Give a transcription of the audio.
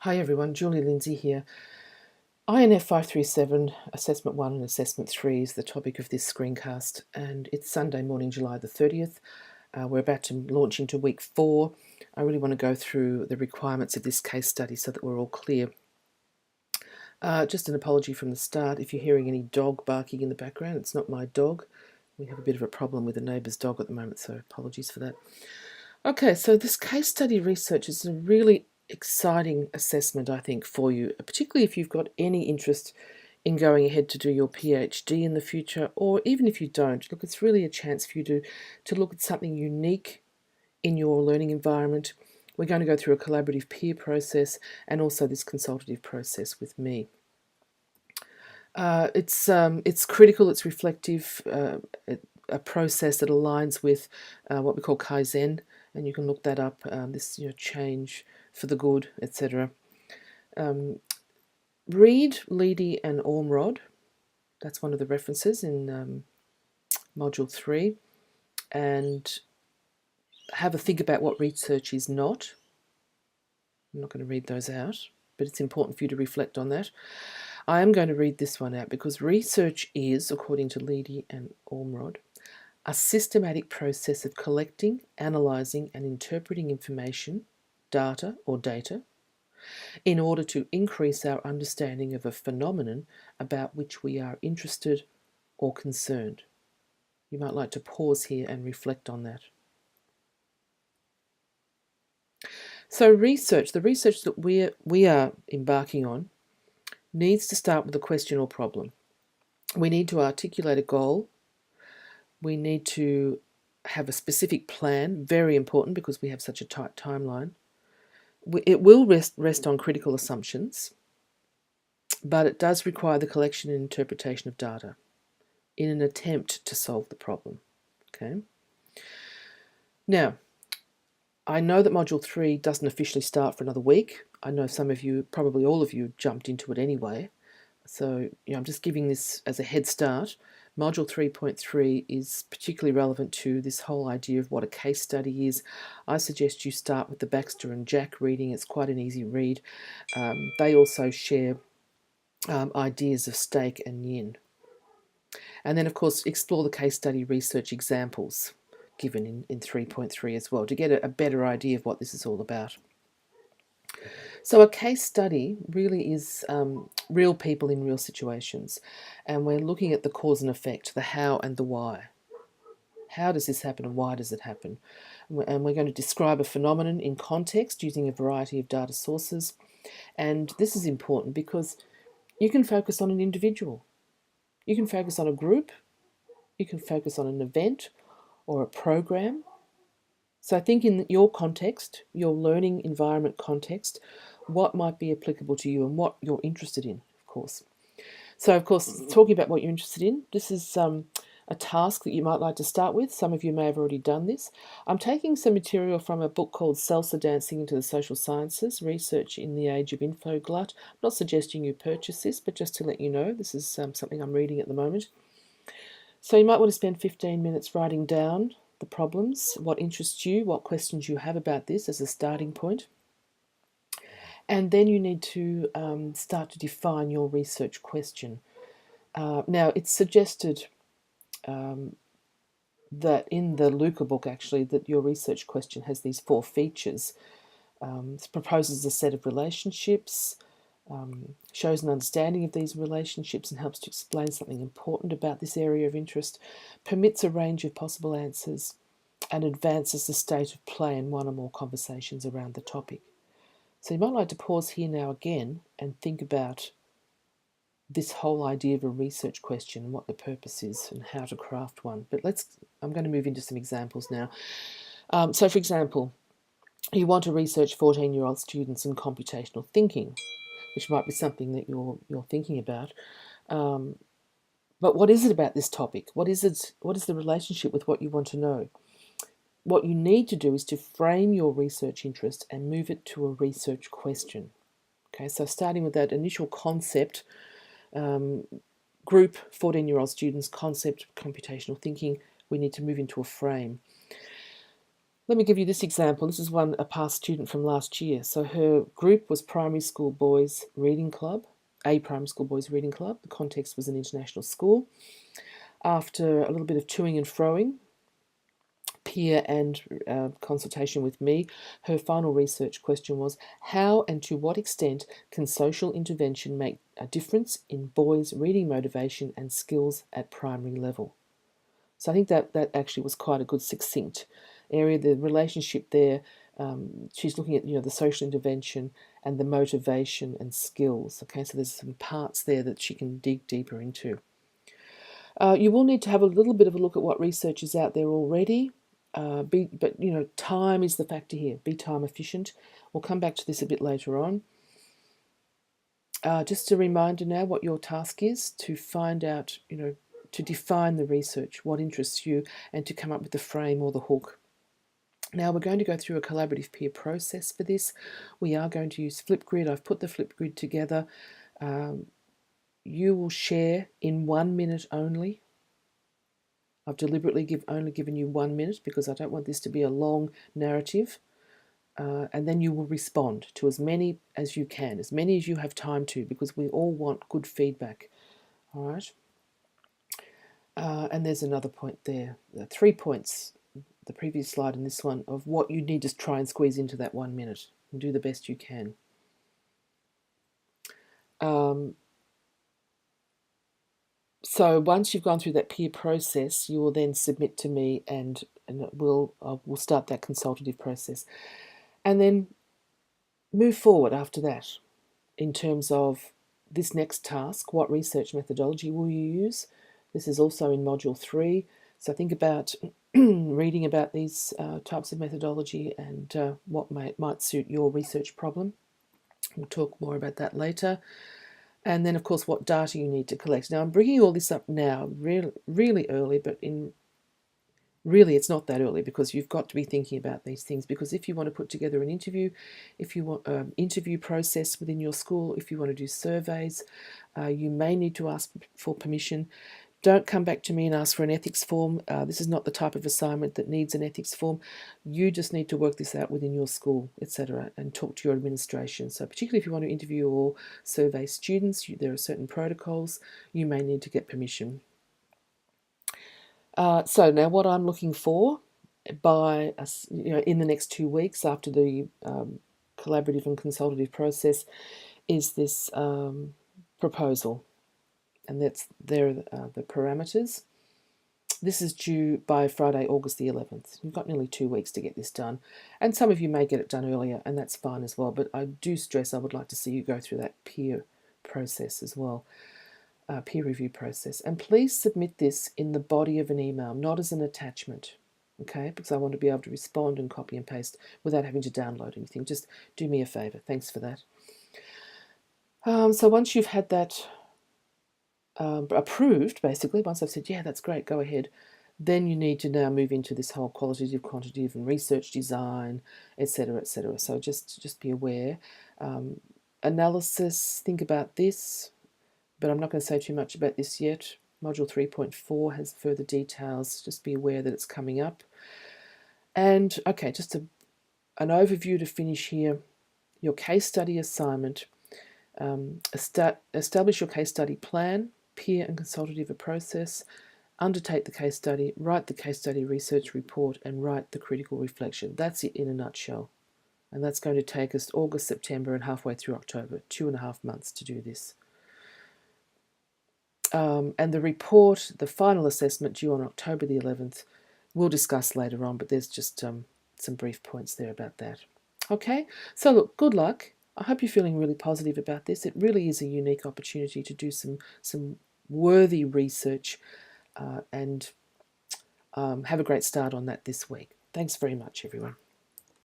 Hi everyone, Julie Lindsay here. INF537, Assessment 1 and Assessment 3 is the topic of this screencast, and it's Sunday morning, July the 30th. We're about to launch into week 4. I really want to go through the requirements of this case study so that we're all clear. Just an apology from the start if you're hearing any dog barking in the background. It's not my dog. We have a bit of a problem with a neighbour's dog at the moment, so apologies for that. Okay, so this case study research is a really exciting assessment, I think, for you, particularly if you've got any interest in going ahead to do your PhD in the future, or even if you don't. Look, it's really a chance for you to look at something unique in your learning environment. We're going to go through a collaborative peer process and also this consultative process with me. It's critical, it's reflective, a process that aligns with what we call Kaizen, and you can look that up, this change for the good, etc. Read Leedy and Ormrod, that's one of the references in Module 3, and have a think about what research is not. I'm not going to read those out, but it's important for you to reflect on that. I am going to read this one out because research is, according to Leedy and Ormrod, a systematic process of collecting, analysing and interpreting information, data, in order to increase our understanding of a phenomenon about which we are interested or concerned. You might like to pause here and reflect on that. So the research that we are embarking on needs to start with a question or problem. We need to articulate a goal. We need to have a specific plan, very important because we have such a tight timeline. It will rest on critical assumptions, but it does require the collection and interpretation of data in an attempt to solve the problem. Okay. Now, I know that Module 3 doesn't officially start for another week. I know some of you, probably all of you, jumped into it anyway. So I'm just giving this as a head start. Module 3.3 is particularly relevant to this whole idea of what a case study is. I suggest you start with the Baxter and Jack reading. It's quite an easy read. They also share ideas of stake and yin. And then, of course, explore the case study research examples given in 3.3 as well to get a better idea of what this is all about. So a case study really is real people in real situations, and we're looking at the cause and effect, the how and the why. How does this happen and why does it happen? And we're going to describe a phenomenon in context using a variety of data sources. And this is important because you can focus on an individual, you can focus on a group, you can focus on an event or a program. So I think in your context, your learning environment context, what might be applicable to you and what you're interested in, of course. So, of course, talking about what you're interested in, this is a task that you might like to start with. Some of you may have already done this. I'm taking some material from a book called Salsa Dancing into the Social Sciences, Research in the Age of Infoglut. I'm not suggesting you purchase this, but just to let you know, this is something I'm reading at the moment. So you might want to spend 15 minutes writing down the problems, what interests you, what questions you have about this as a starting point. And then you need to start to define your research question. Now, it's suggested that in the Luca book, actually, that your research question has these 4 features. It proposes a set of relationships, shows an understanding of these relationships and helps to explain something important about this area of interest, permits a range of possible answers, and advances the state of play in one or more conversations around the topic. So you might like to pause here now again and think about this whole idea of a research question and what the purpose is and how to craft one. But I'm going to move into some examples now. So for example, you want to research 14-year-old students in computational thinking, which might be something that you're thinking about. But what is it about this topic? What is the relationship with what you want to know? What you need to do is to frame your research interest and move it to a research question. Okay, so starting with that initial concept, group, 14-year-old students, concept, computational thinking, we need to move into a frame. Let me give you this example. This is a past student from last year. So her group was primary school boys reading club, a primary school boys reading club. The context was an international school. After a little bit of toing and froing, peer and consultation with me, her final research question was, how and to what extent can social intervention make a difference in boys' reading motivation and skills at primary level? So I think that actually was quite a good succinct area. The relationship there, she's looking at the social intervention and the motivation and skills. Okay, so there's some parts there that she can dig deeper into. You will need to have a little bit of a look at what research is out there already. But time is the factor here. Be time efficient. We'll come back to this a bit later on. Just a reminder now what your task is to find out, to define the research, what interests you, and to come up with the frame or the hook. Now we're going to go through a collaborative peer process for this. We are going to use Flipgrid. I've put the Flipgrid together. You will share in 1 minute only. I've deliberately only given you 1 minute because I don't want this to be a long narrative. And then you will respond to as many as you can, as many as you have time to, because we all want good feedback. All right. And there's another point there. 3 points, the previous slide and this one, of what you need to try and squeeze into that 1 minute and do the best you can. So once you've gone through that peer process, you will then submit to me, and we'll start that consultative process. And then move forward after that in terms of this next task. What research methodology will you use? This is also in Module 3. So think about reading about these types of methodology and what might suit your research problem. We'll talk more about that later. And then, of course, what data you need to collect. Now, I'm bringing all this up now really early, but really it's not that early, because you've got to be thinking about these things. Because if you want to put together an interview, if you want an interview process within your school, if you want to do surveys, you may need to ask for permission. Don't come back to me and ask for an ethics form. This is not the type of assignment that needs an ethics form. You just need to work this out within your school, etc., and talk to your administration. So particularly if you want to interview or survey students, there are certain protocols. You may need to get permission. So now what I'm looking for by in the next 2 weeks after the collaborative and consultative process is this proposal. And there are the parameters. This is due by Friday, August the 11th. You've got nearly 2 weeks to get this done. And some of you may get it done earlier, and that's fine as well. But I do stress I would like to see you go through that peer process as well, peer review process. And please submit this in the body of an email, not as an attachment, okay? Because I want to be able to respond and copy and paste without having to download anything. Just do me a favour. Thanks for that. So once you've had that approved, basically, once I've said, yeah, that's great, go ahead, then you need to now move into this whole qualitative, quantitative, and research design, etc., etc. So just be aware. Analysis, think about this, but I'm not going to say too much about this yet. Module 3.4 has further details. Just be aware that it's coming up. And, okay, just an overview to finish here. Your case study assignment. Establish your case study plan, peer and consultative process, undertake the case study, write the case study research report, and write the critical reflection. That's it in a nutshell. And that's going to take us August, September, and halfway through October, 2.5 months to do this. And the report, the final assessment due on October the 11th, we'll discuss later on, but there's just some brief points there about that. Okay, so look, good luck. I hope you're feeling really positive about this. It really is a unique opportunity to do some worthy research and have a great start on that this week. Thanks very much, everyone.